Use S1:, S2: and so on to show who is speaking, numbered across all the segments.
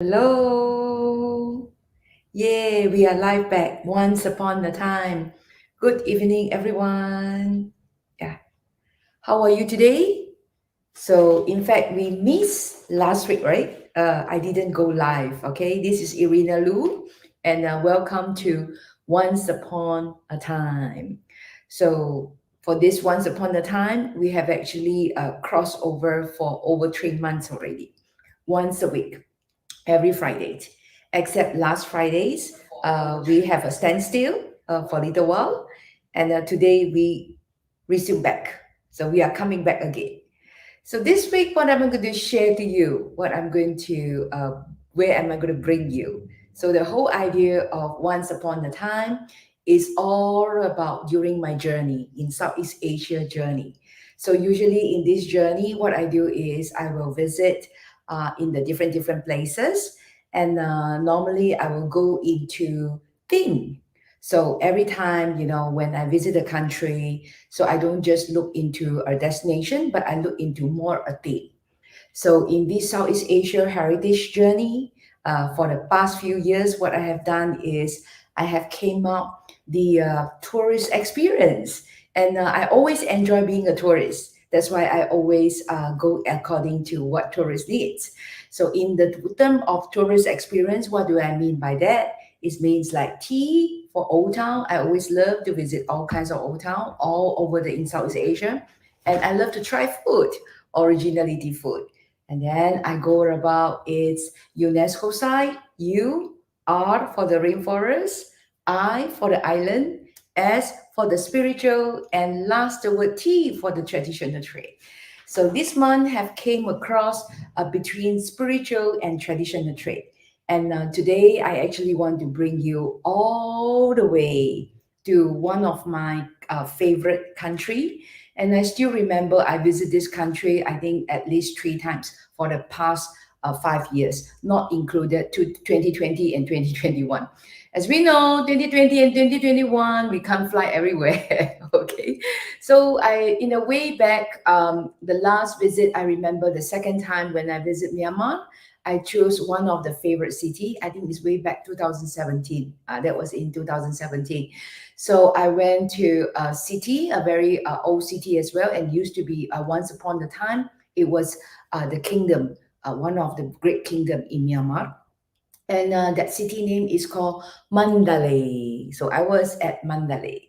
S1: Hello. Yay, we are live back once upon a time. Good evening, everyone. Yeah. How are you today? So, in fact, we missed last week, right? I didn't go live. Okay. This is Irina Lu, and welcome to Once Upon a Time. So, for this Once Upon a Time, we have actually crossed over for over 3 months already, once a week every Friday, except last Fridays, we have a standstill for a little while, and today we resume back. So we are coming back again. So this week, what I'm going to share to you, where am I going to bring you? So the whole idea of Once Upon a Time is all about during my journey in Southeast Asia journey. So usually in this journey, what I do is I will visit in the different places, and normally I will go into theme. So every time, when I visit a country, so I don't just look into a destination, but I look into more a theme. So in this Southeast Asia heritage journey, for the past few years, what I have done is I have came up the tourist experience, and I always enjoy being a tourist. That's why I always go according to what tourist needs. So in the term of tourist experience, what do I mean by that? It means like tea for Old Town. I always love to visit all kinds of Old Town all over in Southeast Asia, and I love to try food, originality food. And then I go about its UNESCO side, U, R for the rainforest, I for the island, S for the spiritual, and last the word T for the traditional trade. So this month have came across between spiritual and traditional trade. And today I actually want to bring you all the way to one of my favorite country. And I still remember I visit this country, I think at least 3 times for the past 5 years, not included to 2020 and 2021. As we know, 2020 and 2021, we can't fly everywhere. Okay. So in a way back, the last visit, I remember the second time when I visit Myanmar, I chose one of the favorite city. I think it's way back 2017. That was in 2017. So I went to a city, a very old city as well, and used to be once upon a time, it was the kingdom, one of the great kingdom in Myanmar. And that city name is called Mandalay. So I was at Mandalay.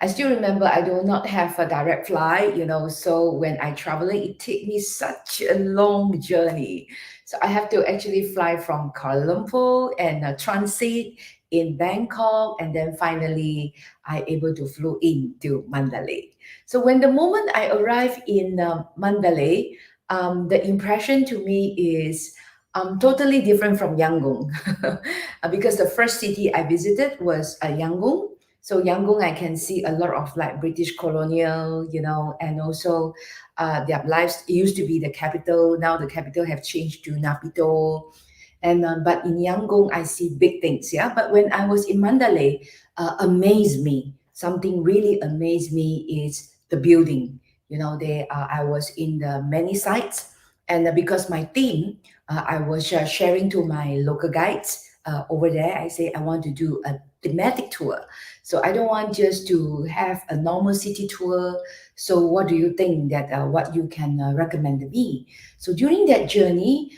S1: I still remember I do not have a direct flight, so when I traveling, it take me such a long journey. So I have to actually fly from Kuala Lumpur and transit in Bangkok, and then finally I able to flew into Mandalay. So when the moment I arrived in Mandalay, the impression to me is totally different from Yangon. Because the first city I visited was Yangon. So Yangon, I can see a lot of like British colonial, and also their lives used to be the capital. Now the capital have changed to Naypyidaw. And but in Yangon, I see big things. Yeah. But when I was in Mandalay, amazed me. Something really amazed me is the building. I was in the many sites, and because my team, I was sharing to my local guides over there. I say I want to do a thematic tour. So I don't want just to have a normal city tour. So what do you think that what you can recommend me? So during that journey,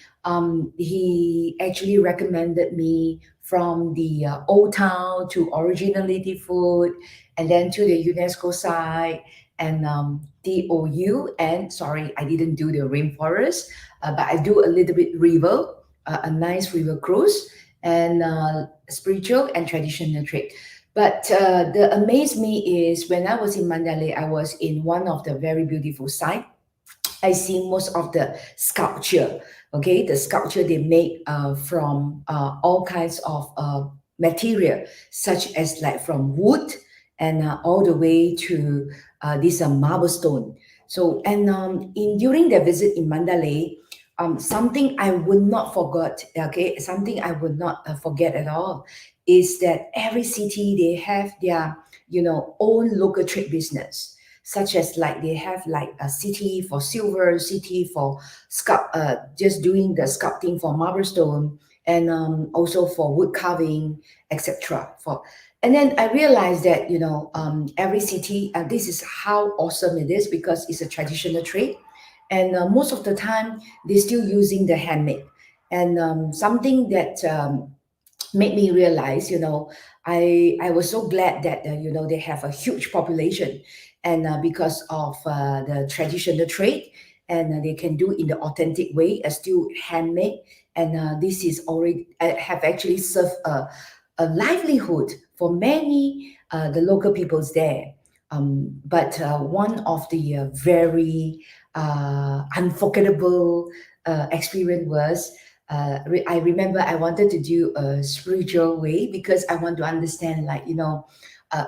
S1: he actually recommended me from the old town to originality food, and then to the UNESCO side, and DOU. And sorry, I didn't do the rainforest, but I do a little bit river, a nice river cruise, and spiritual and traditional trade. But the amazed me is when I was in Mandalay, I was in one of the very beautiful site. I see most of the sculpture. Okay, the sculpture they make from all kinds of material, such as like from wood and all the way to this marble stone. So and in during the visit in Mandalay, something I would not forget. Okay, something I would not forget at all is that every city they have their own local trade business. such as like they have like a city for silver, city for just doing the sculpting for marble stone, and also for wood carving, etc. For and then I realized that every city, this is how awesome it is because it's a traditional trade, and most of the time they're still using the handmade. And something that made me realize, I was so glad that they have a huge population, and because of the traditional trade, and they can do in the authentic way, still handmade, and this is already have actually served a livelihood for many the local peoples there. But one of the very unforgettable experience was I remember I wanted to do a spiritual way because I want to understand, like,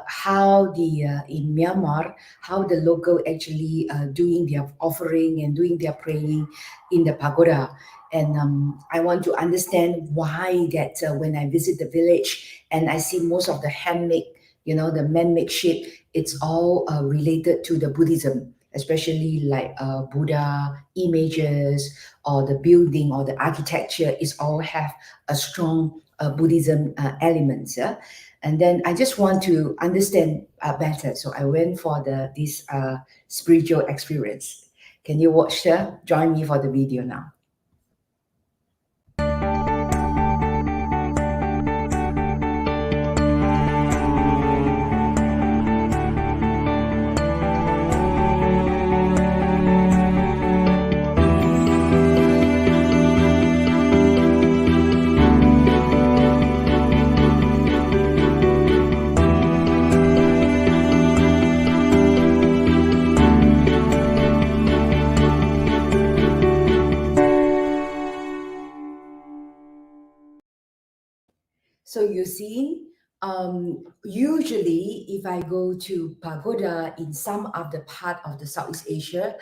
S1: how the in Myanmar, how the local actually doing their offering and doing their praying in the pagoda. And I want to understand why that when I visit the village and I see most of the handmade, the man-made shape, it's all related to the Buddhism, especially like Buddha images, or the building or the architecture is all have a strong Buddhism elements. Yeah? And then I just want to understand better. So I went for this spiritual experience. Can you watch her? Join me for the video now. So you see, usually if I go to pagoda in some of the part of the Southeast Asia,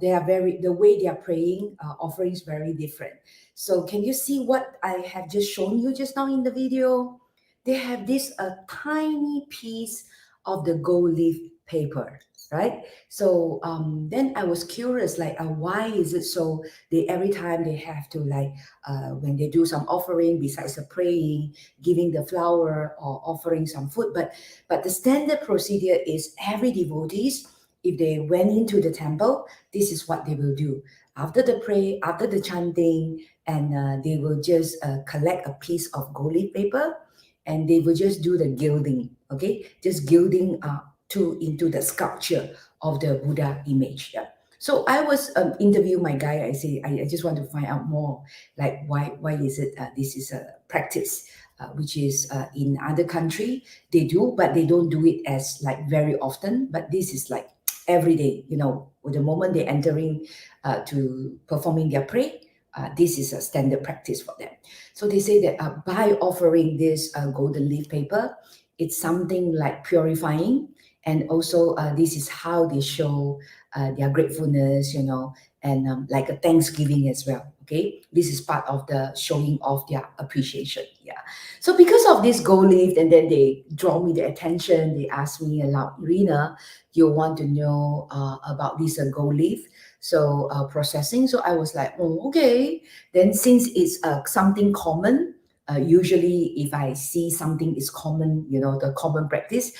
S1: they are the way they are praying, offerings very different. So can you see what I have just shown you just now in the video? They have this a tiny piece of the gold leaf paper, right? So then I was curious, like, why is it so? They every time they have to like when they do some offering besides the praying, giving the flower or offering some food, but the standard procedure is every devotees, if they went into the temple, this is what they will do after the pray, after the chanting, and they will just collect a piece of gold leaf paper, and they will just do the gilding, okay, just gilding into the sculpture of the Buddha image. Yeah. So I was interview my guy. I say I just want to find out more, like why is it this is a practice which is in other country they do, but they don't do it as like very often. But this is like every day. With the moment they entering to performing their pray, this is a standard practice for them. So they say that by offering this golden leaf paper, it's something like purifying, and also this is how they show their gratefulness, and like a thanksgiving as well. Okay, this is part of the showing of their appreciation. Yeah. So because of this gold leaf, and then they draw me the attention. They ask me a lot, Irina, you want to know about this gold leaf? So processing. So I was like, oh, okay. Then since it's something common, usually if I see something is common, the common practice,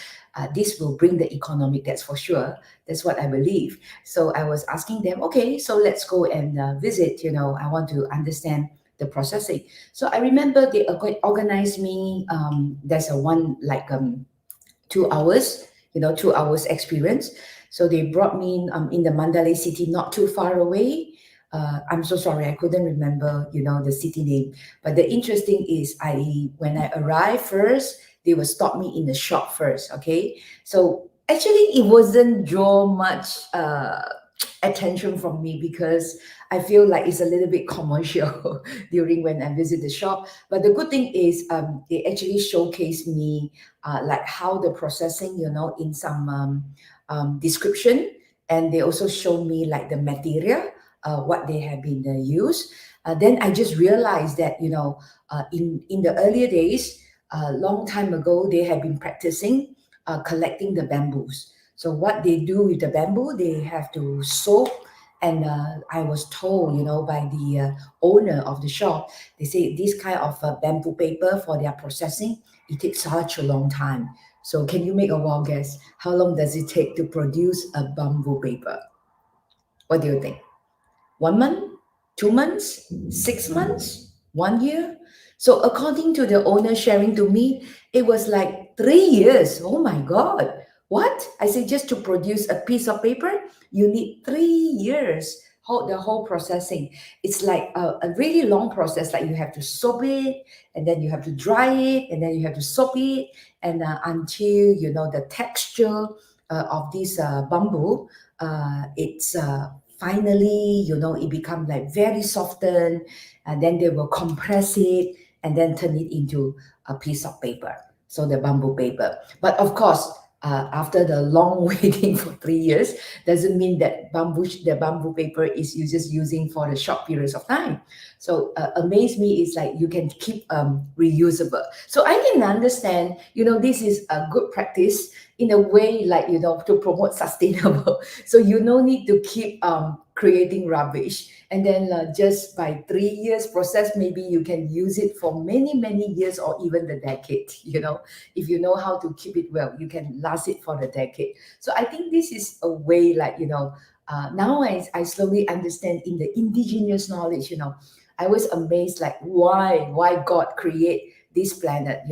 S1: this will bring the economic, that's for sure. That's what I believe. So I was asking them, okay, so let's go and visit. I want to understand the processing. So I remember they organized me. There's a one like 2 hours, 2 hours experience. So they brought me in the Mandalay city, not too far away. I'm so sorry, I couldn't remember, the city name. But the interesting is, when I arrived first, they will stop me in the shop first. Okay, so actually it wasn't draw much attention from me because I feel like it's a little bit commercial during when I visit the shop. But the good thing is they actually showcase me like how the processing, in some description, and they also show me like the material, what they have been used. Then I just realized that in the earlier days, a long time ago, they have been practicing collecting the bamboos. So what they do with the bamboo, they have to soak. And I was told, by the owner of the shop, they say this kind of bamboo paper for their processing, it takes such a long time. So can you make a wild guess? How long does it take to produce a bamboo paper? What do you think? 1 month, 2 months, 6 months, 1 year. So according to the owner sharing to me, it was like 3 years. Oh my God. What? I say just to produce a piece of paper, you need 3 years. The whole processing. It's like a really long process. Like you have to soak it, and then you have to dry it, and then you have to soak it, and until the texture of this bamboo, it's finally, it become like very softened, and then they will compress it and then turn it into a piece of paper. So the bamboo paper. But of course, after the long waiting for 3 years, doesn't mean that the bamboo paper is you just using for the short periods of time. So amaze me is like you can keep reusable. So I can understand, this is a good practice in a way, like to promote sustainable. So you no need to keep creating rubbish, and then just by 3 years process, maybe you can use it for many many years or even the decade. If you know how to keep it well, you can last it for the decade. So I think this is a way, like now I slowly understand in the indigenous knowledge. I was amazed, like why God create this planet.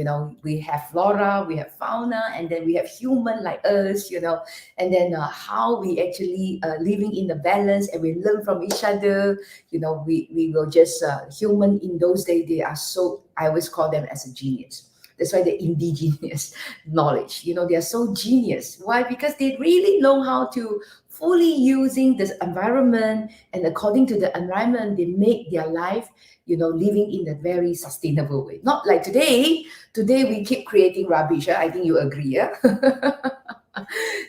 S1: We have flora, we have fauna, and then we have human like us. And then how we actually living in the balance, and we learn from each other. We will just human in those days, they are so, I always call them as a genius. That's why the indigenous knowledge, they are so genius. Why? Because they really know how to fully using this environment, and according to the environment, they make their life, living in a very sustainable way. Not like today. Today we keep creating rubbish. I think you agree, yeah?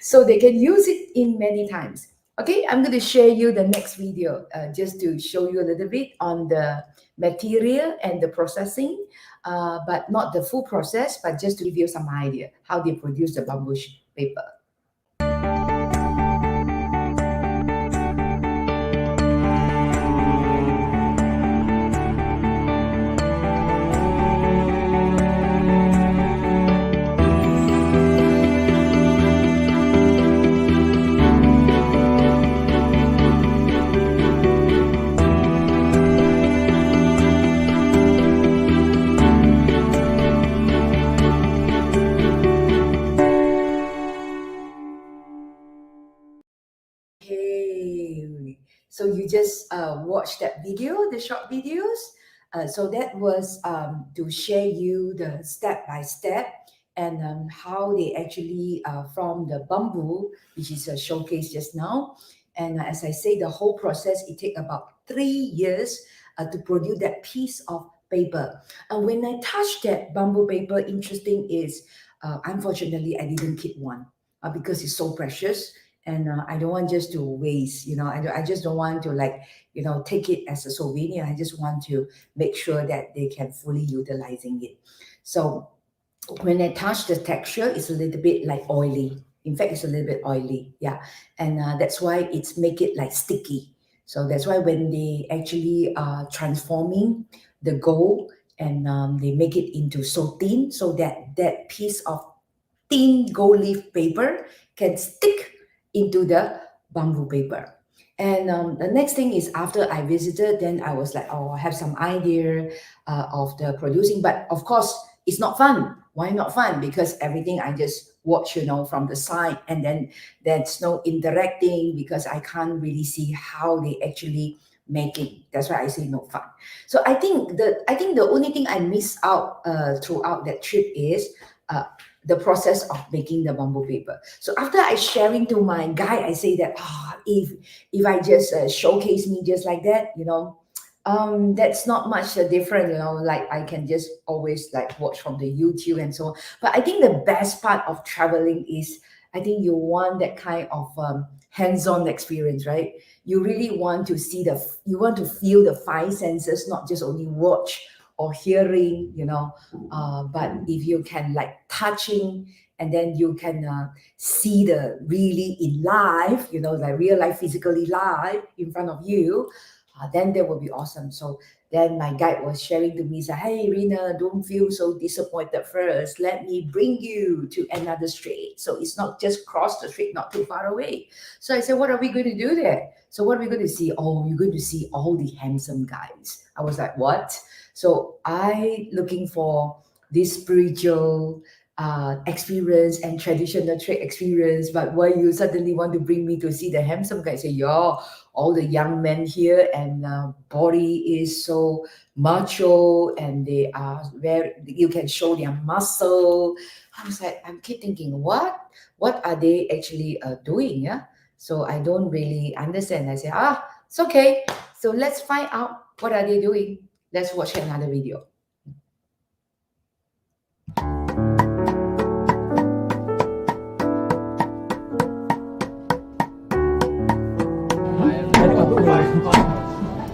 S1: So they can use it in many times. Okay, I'm going to share you the next video just to show you a little bit on the material and the processing, but not the full process, but just to give you some idea how they produce the bamboo paper. Okay, so you just watched that video, the short videos. So that was to share you the step by step, and how they actually from the bamboo, which is a showcase just now. And as I say, the whole process, it take about 3 years to produce that piece of paper. And when I touched that bamboo paper, interesting is, unfortunately, I didn't keep one because it's so precious, and I don't want just to waste. I just don't want to, like, take it as a souvenir. I just want to make sure that they can fully utilizing it. So when I touch the texture, it's a little bit like oily. In fact, it's a little bit oily, yeah. And that's why it's make it like sticky. So that's why when they actually transforming the gold, and they make it into so thin, so that that piece of thin gold leaf paper can stick into the bamboo paper. And the next thing is, after I visited, then I was like, oh, I have some idea of the producing. But of course, it's not fun. Why not fun? Because everything I just watch, from the side, and then there's no interacting, because I can't really see how they actually make it. That's why I say no fun. So I think the only thing I miss out throughout that trip is the process of making the bamboo paper. So after I sharing to my guy, I say that, if I just showcase me just like that, that's not much different, like I can just always like watch from the YouTube and so on. But I think the best part of traveling is, I think you want that kind of hands-on experience, right? You really want to you want to feel the five senses, not just only watch or hearing, but if you can, like, touching and then you can see the really in live, like real life, physically live in front of you, then that will be awesome. So then my guide was sharing to me, said, hey, Rina, don't feel so disappointed first. Let me bring you to another street. So it's not just cross the street, not too far away. So I said, what are we going to do there? So what are we going to see? Oh, you're going to see all the handsome guys. I was like, what? So I looking for this spiritual experience and traditional trade experience, but why you suddenly want to bring me to see the handsome guy? Say, yo, all the young men here and body is so macho and they are very, you can show their muscle. I was like, I keep thinking, what are they actually doing? Yeah. So I don't really understand. I say, it's okay. So let's find out what are they doing. Let's watch another video.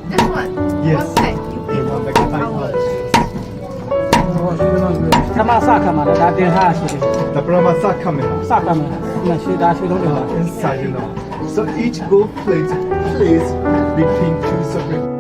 S1: This one?
S2: Yes.
S1: One pack, you pay for 4 hours.
S2: The Brahmasa camera inside, So each gold plate placed between two separate.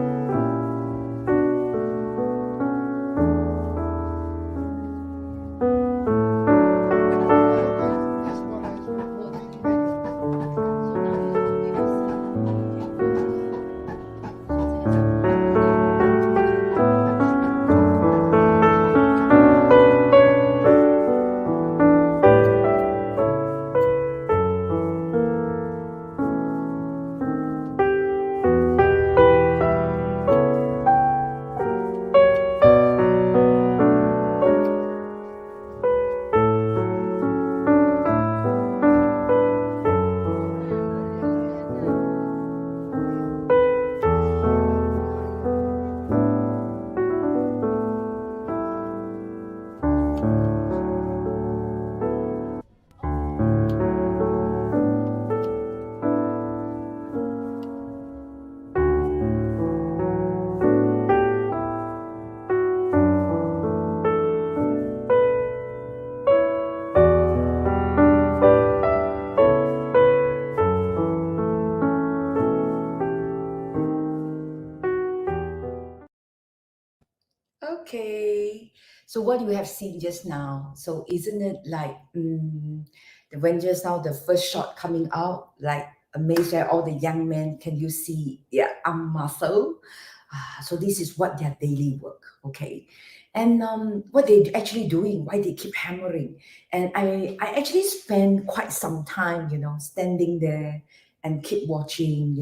S1: Okay, so what you have seen just now, so isn't it like when just now the first shot coming out, like amazed at all the young men, can you see their arm muscle? So this is what their daily work, okay? And what they actually doing, why they keep hammering. And I actually spend quite some time, standing there and keep watching,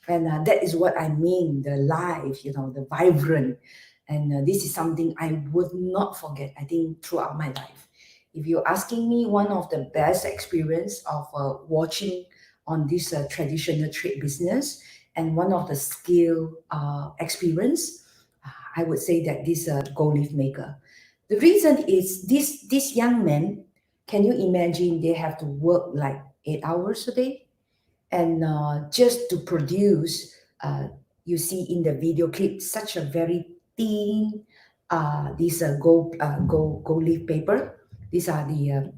S1: and that is what I mean, the live, the vibrant. And this is something I would not forget, I think, throughout my life. If you're asking me, one of the best experience of watching on this traditional trade business and one of the skill experience, I would say that this gold leaf maker. The reason is this young man, can you imagine they have to work like 8 hours a day? And just to produce, you see in the video clip, such a very thin, this gold leaf paper. These are the,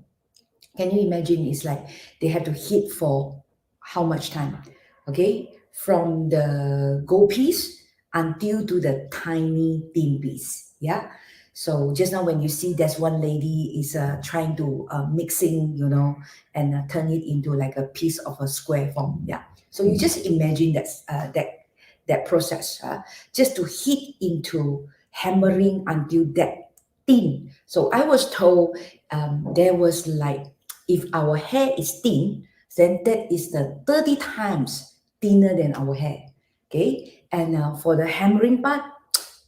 S1: can you imagine, it's like they have to heat for how much time? Okay, from the gold piece until to the tiny thin piece. Yeah. So just now when you see there's one lady is trying to mixing, and turn it into like a piece of a square form. Yeah. So you just imagine that process, just to heat into hammering until that thin. So I was told there was like, if our hair is thin, then that is the 30 times thinner than our hair. Okay. And for the hammering part,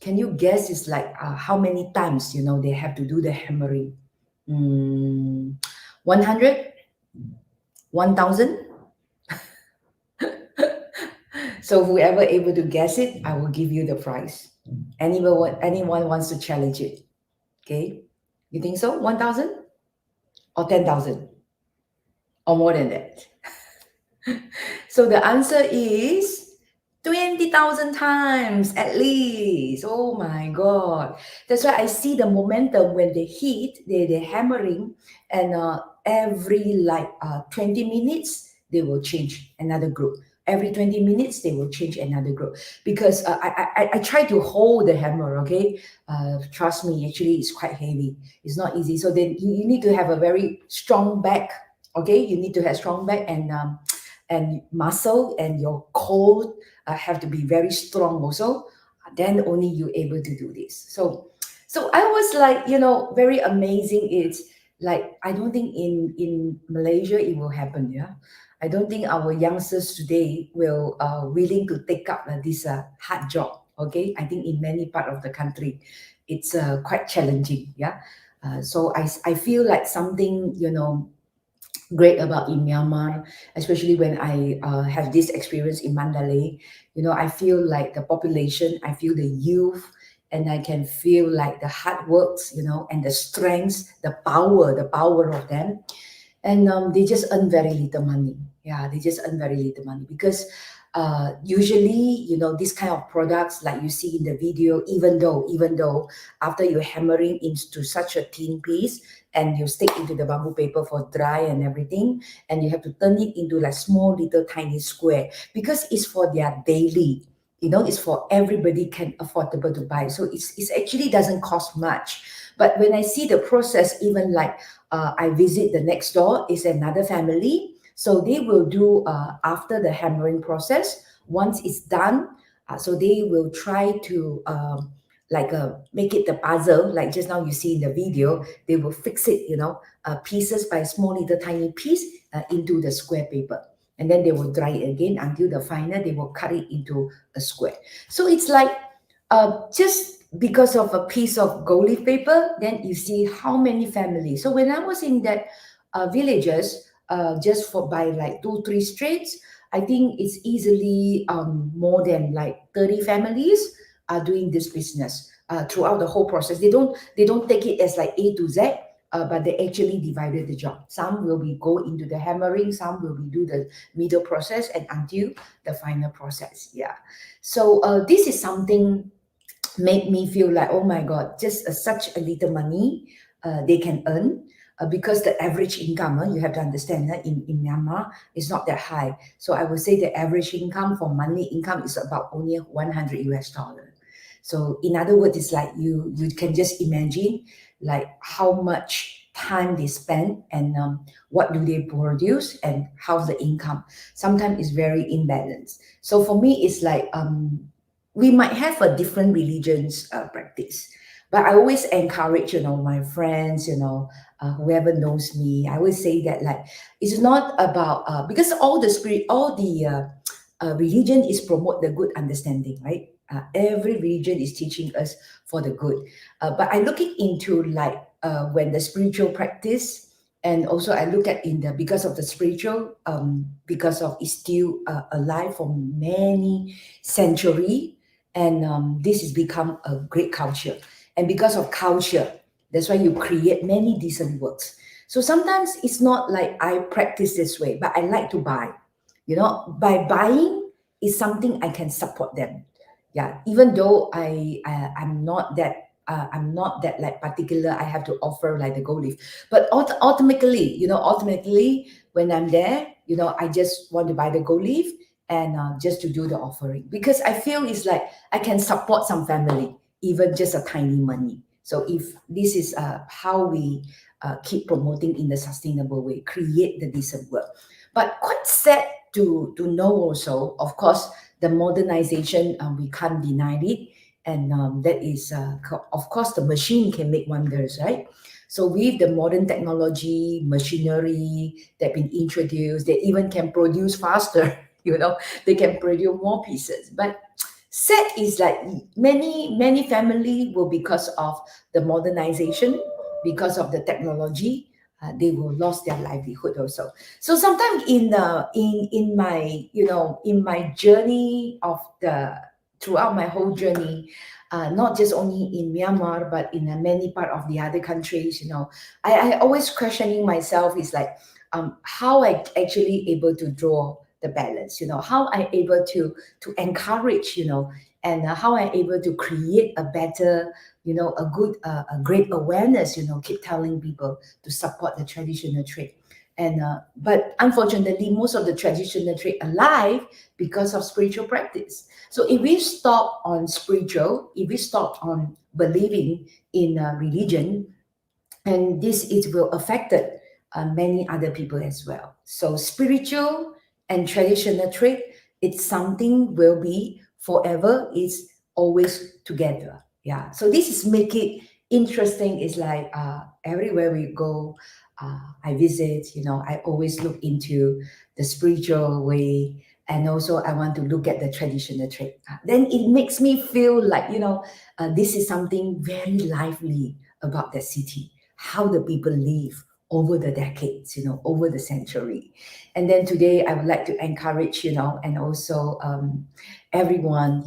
S1: can you guess it's like how many times, they have to do the hammering? 100? 1,000? So whoever able to guess it, I will give you the prize. Anyone wants to challenge it? Okay. You think so? 1,000? Or 10,000? Or more than that? So the answer is 20,000 times at least. Oh my God. That's why I see the momentum when they hit, they're hammering, and every 20 minutes, they will change another group. Every 20 minutes, they will change another group. Because I try to hold the hammer, okay? Trust me, actually, it's quite heavy. It's not easy. So then you need to have a very strong back, okay? You need to have strong back and muscle, and your core have to be very strong also. Then only you able to do this. So I was like, very amazing. It's like I don't think in Malaysia it will happen. Yeah, I don't think our youngsters today will willing to take up this hard job. Okay, I think in many part of the country, it's quite challenging. Yeah, so I feel like something great about in Myanmar, especially when I have this experience in Mandalay. I feel like the population, I feel the youth, and I can feel like the hard works, and the strengths, the power of them, and they just earn very little money. Yeah, they just earn very little money because usually, this kind of products like you see in the video, even though after you're hammering into such a thin piece and you stick into the bamboo paper for dry and everything, and you have to turn it into like small little tiny square because it's for their daily, it's for everybody can affordable to buy, so it's actually doesn't cost much. But when I see the process, even like I visit the next door is another family. So they will do after the hammering process. Once it's done, so they will try to make it the puzzle. Like just now you see in the video, they will fix it, pieces by small little tiny piece into the square paper. And then they will dry it again until the final, they will cut it into a square. So it's like just because of a piece of gold leaf paper, then you see how many families. So when I was in that villages, just for by like 2-3 streets, I think it's easily more than like 30 families are doing this business throughout the whole process. They don't take it as like A to Z. But they actually divided the job. Some will be go into the hammering, some will be do the middle process, and until the final process. Yeah. So this is something made me feel like, oh my God, just such a little money they can earn. Because the average income, you have to understand that in Myanmar is not that high. So I would say the average income for monthly income is about only 100 US dollar. So in other words, it's like you can just imagine like how much time they spend and what do they produce and how's the income. Sometimes it's very imbalanced. So for me, it's like we might have a different religions practice, but I always encourage my friends, whoever knows me, I always say that like it's not about because all the spirit, all the religion is promote the good understanding, right? Every religion is teaching us for the good, but I look it into like when the spiritual practice. And also I look at in the because of the spiritual because of it's still alive for many century, and this has become a great culture. And because of culture, that's why you create many decent works. So sometimes it's not like I practice this way, but I like to buy. By buying is something I can support them. Yeah, even though I'm not that like particular. I have to offer like the gold leaf, but ultimately, when I'm there, I just want to buy the gold leaf and just to do the offering because I feel it's like I can support some family, even just a tiny money. So if this is how we keep promoting in the sustainable way, create the decent work. But quite sad to know also, of course, the modernization, we can't deny it. And that is, of course, the machine can make wonders, right? So with the modern technology, machinery that been introduced, they even can produce faster, they can produce more pieces. But sad is like many family will, because of the modernization, because of the technology, they will lost their livelihood also. So sometimes in my in my journey of the throughout my whole journey, not just only in Myanmar but in many part of the other countries, I always questioning myself is like how I actually able to draw the balance, how I able to encourage, and how I able to create a better, a great awareness, keep telling people to support the traditional trade. And but unfortunately, most of the traditional trade alive because of spiritual practice. So if we stop on spiritual, if we stop on believing in religion, and this it will affect many other people as well. So spiritual and traditional trade, it's something will be forever. It's always together. Yeah. So this is make it interesting. It's like everywhere we go, I visit. I always look into the spiritual way, and also I want to look at the traditional trade. Then it makes me feel like this is something very lively about the city, how the people live over the decades, over the century. And then today I would like to encourage, and also everyone,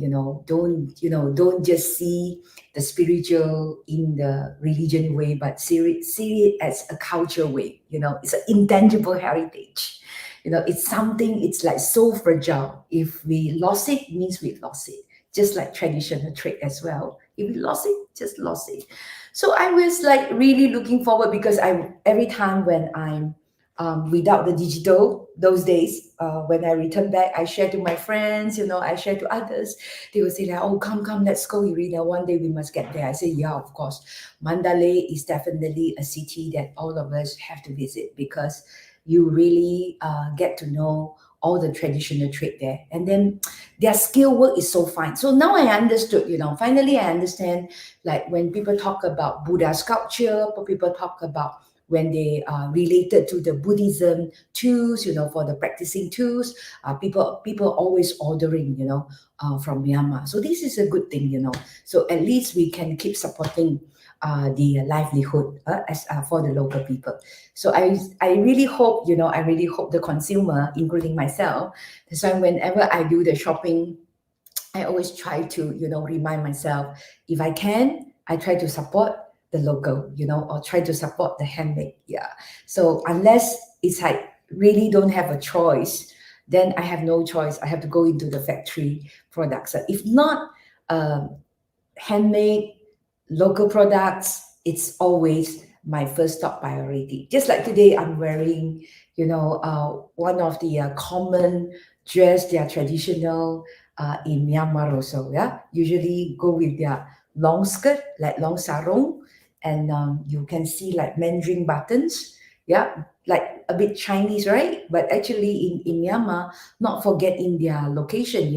S1: don't just see the spiritual in the religion way, but see it as a culture way. It's an intangible heritage. It's something, it's like so fragile. If we lost it, means we lost it. Just like traditional trade as well. If we lost it, just lost it. So I was like really looking forward, because I every time when I'm without the digital those days, when I return back, I share to my friends, I share to others. They will say like, oh, come, let's go, Irina. One day we must get there. I say, yeah, of course. Mandalay is definitely a city that all of us have to visit, because you really get to know all the traditional trade there. And then their skill work is so fine. So now I understood, finally I understand, like when people talk about Buddha sculpture, or people talk about when they are related to the Buddhism tools, for the practicing tools, people always ordering, from Myanmar. So this is a good thing, So at least we can keep supporting the livelihood as for the local people. So I really hope, I really hope the consumer, including myself, that's why whenever I do the shopping, I always try to, remind myself, if I can, I try to support the local, or try to support the handmade. Yeah. So unless it's like really don't have a choice, then I have no choice. I have to go into the factory products. If not, handmade, local products, it's always my first top priority. Just like today, I'm wearing, one of the common dress, they are traditional in Myanmar also. Yeah, usually go with their long skirt, like long sarong, and you can see like Mandarin buttons. Yeah, like a bit Chinese, right? But actually, in Myanmar, not forget in their location,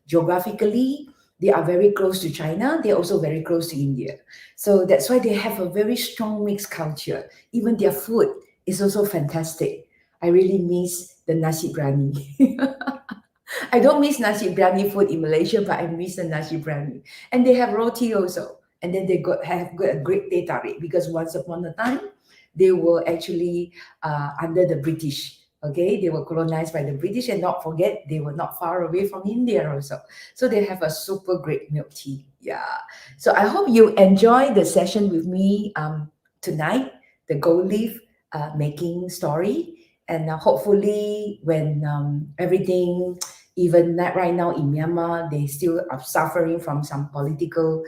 S1: geographically, they are very close to China. They're also very close to India. So that's why they have a very strong mixed culture. Even their food is also fantastic. I really miss the nasi biryani. I don't miss nasi biryani food in Malaysia, but I miss the nasi biryani. And they have roti also. And then they have got a great teh tarik, because once upon a time, they were actually under the British. Okay, they were colonized by the British, and not forget, they were not far away from India also. So they have a super great milk tea. Yeah. So I hope you enjoy the session with me tonight, the gold leaf making story. And hopefully, when everything, even not right now in Myanmar, they still are suffering from some political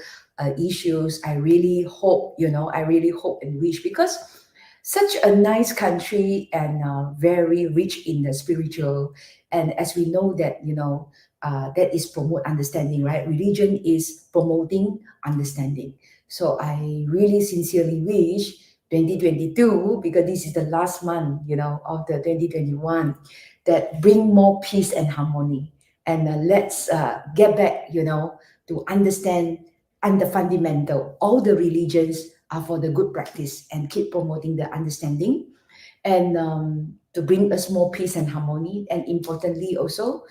S1: issues. I really hope, I really hope and wish, because such a nice country, and very rich in the spiritual. And as we know that, that is promote understanding, right? Religion is promoting understanding. So I really sincerely wish 2022, because this is the last month, of the 2021, that bring more peace and harmony. And let's get back, to understand, and the fundamental, all the religions are for the good practice, and keep promoting the understanding, and to bring us more peace and harmony, and importantly also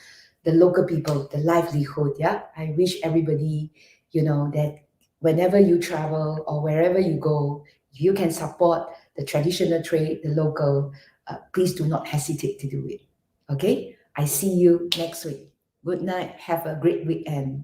S1: the local people, the livelihood. Yeah, I wish everybody, that whenever you travel or wherever you go, you can support the traditional trade, the local. Please do not hesitate to do it. Okay, I see you next week. Good night, have a great weekend.